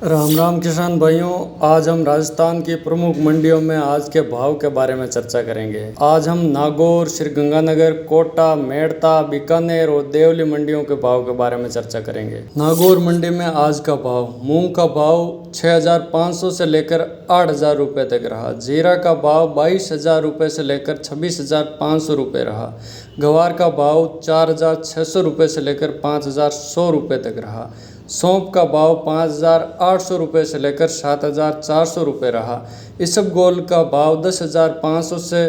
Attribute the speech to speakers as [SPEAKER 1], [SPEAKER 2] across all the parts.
[SPEAKER 1] राम राम किसान भाइयों, आज हम राजस्थान की प्रमुख मंडियों में आज के भाव के बारे में चर्चा करेंगे। आज हम नागौर, श्रीगंगानगर, कोटा, मेड़ता, बीकानेर और देवली मंडियों के भाव के बारे में चर्चा करेंगे। नागौर मंडी में आज का भाव: मूंग का भाव 6,500 से लेकर 8,000 रुपये तक रहा। जीरा का भाव 22,000 रुपये से लेकर 26,500 रुपये रहा। गवार का भाव 4,600 रुपये से लेकर 5,100 रुपये तक रहा। सौंफ का भाव 5,800 रुपये से लेकर 7,400 रुपये रहा। इसबगोल का भाव 10,500 से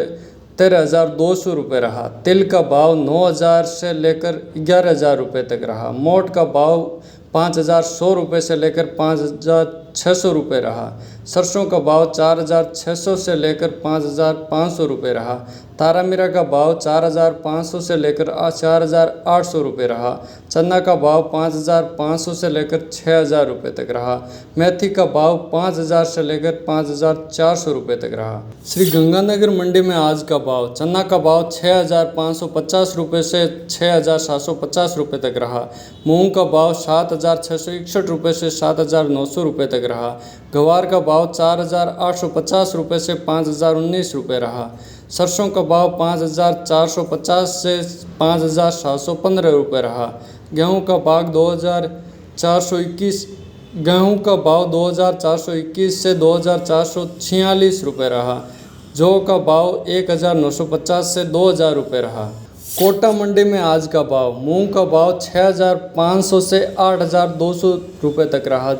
[SPEAKER 1] 13,200 रुपये रहा। तिल का भाव 9,000 से लेकर 11,000 रुपये तक रहा। मोट का भाव 5,100 रुपये से लेकर 5,600 रुपये रहा। सरसों का भाव 4,600 से लेकर 5,500 रुपये रहा। तारामीरा का भाव 4,500 से लेकर 4,800 रुपये रहा। चना का भाव 5,500 से लेकर 6,000 रुपये तक रहा। मेथी का भाव 5,000 से लेकर 5,400 रुपये तक रहा। श्रीगंगानगर मंडी में आज का भाव: चना का भाव 6,550 रुपये से 6,750 रुपये तक रहा। मूंग का भाव 7,661 रुपये से 7,900 रुपये तक रहा। गवार का भाव 4,850 रुपये से 5,019 रुपये रहा। सरसों का भाव 5,450 से 5,715 रुपये रहा। गेहूं का भाव 2,421 से 2,446 रुपये रहा। जौ का भाव 1,950 से 2,000 रुपये रहा। कोटा मंडी में आज का भाव: मूंग का भाव 6,500 से 8,200 रुपये तक रहा।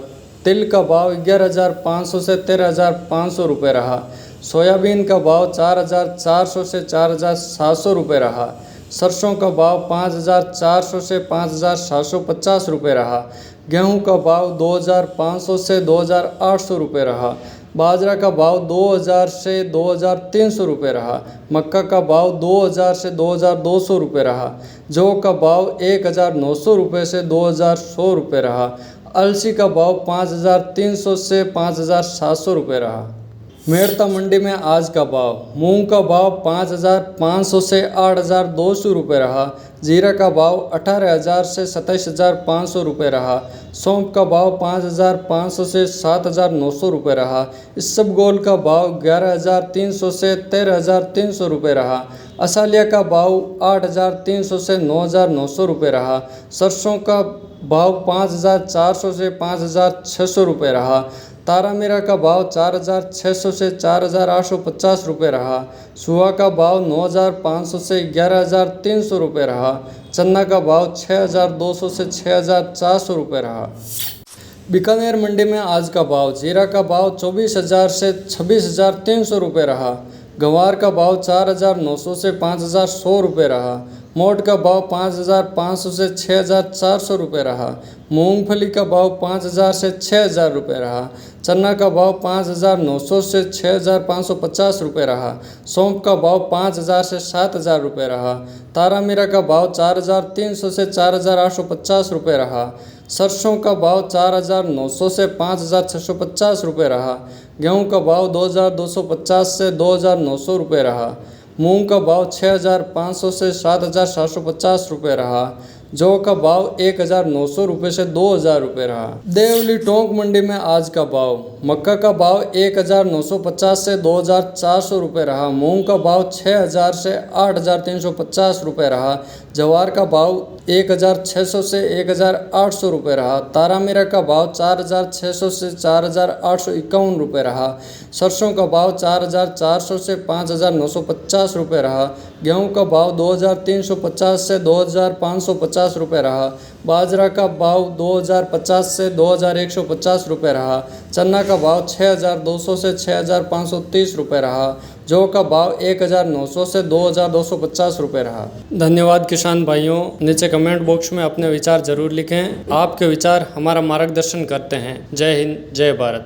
[SPEAKER 1] तिल का भाव 11,500 से 13,500 रुपये रहा। सोयाबीन का भाव 4,400 से 4,700 रुपये रहा। सरसों का भाव 5,400 से 5,750 रुपये रहा। गेहूं का भाव 2,500 से 2,800 रुपये रहा। बाजरा का भाव 2,000 से 2,300 रुपये रहा। मक्का का भाव 2,000 से 2,200 रुपये रहा। जौ का भाव 1,900 रुपये से 2,100 रुपये रहा। अलसी का भाव 5,300 से 5,700 रुपये रहा। मेड़ता मंडी में आज का भाव: मूंग का भाव 5,500 से 8,200 रुपये रहा। जीरा का भाव 18,000 से 27,500 रुपये रहा। सौंफ का भाव 5,500 से 7,900 रुपये रहा। इसबगोल का भाव 11,300 से 13,300 रुपये रहा। असालिया का भाव 8,300 से 9,900 रुपये रहा। सरसों का भाव 5,400 से 5,600 रुपये रहा। तारामीरा का भाव 4,600 से 4,850 रुपये रहा। सुहा का भाव 9,500 से 11,300 रुपये रहा। चना का भाव 6,200 से 6,400 रुपये रहा। बीकानेर मंडी में आज का भाव: जीरा का भाव 24,000 से 26,300 रुपये रहा। गवार का भाव 4,900 से 5,100 रुपये रहा। मोट का भाव 5,500 से 6,400 रुपये रहा। मूंगफली का भाव 5,000 से 6,000 रुपये रहा। चना का भाव 5,900 से 6,550 रुपये रहा। सौंफ का भाव 5,000 से 7,000 रुपये रहा। तारामीरा का भाव 4,300 से 4,850 रुपये रहा। सरसों का भाव 4,900 से 5,650 रुपये रहा। गेहूं का भाव 2,250 से 2,900 रुपये रहा। मूंग का भाव 6,500 से 7,750 रुपये रहा। जौ का भाव 1,900 रुपये से 2,000 रुपये रहा। देवली टोंक मंडी में आज का भाव: मक्का का भाव 1,950 से 2,400 रुपये रहा। मूंग का भाव 6,000 से 8,350 रुपये रहा। जवार का भाव 1,600 से 1,800 रुपये रहा। तारामीरा का भाव 4,600 से 4,851 रुपये रहा। सरसों का भाव 4,400 से 5,950 रुपये रहा। गेहूं का भाव 2,350 से 2,550 रुपये रहा। बाजरा का भाव 2,050 से 2,150 रुपये रहा। चना का भाव 6,200 से 6,530 रुपये रहा। जौ का भाव 1,900 से 2,250 रुपये रहा। धन्यवाद किसान भाइयों। नीचे कमेंट बॉक्स में अपने विचार जरूर लिखें। आपके विचार हमारा मार्गदर्शन करते हैं। जय हिंद, जय भारत।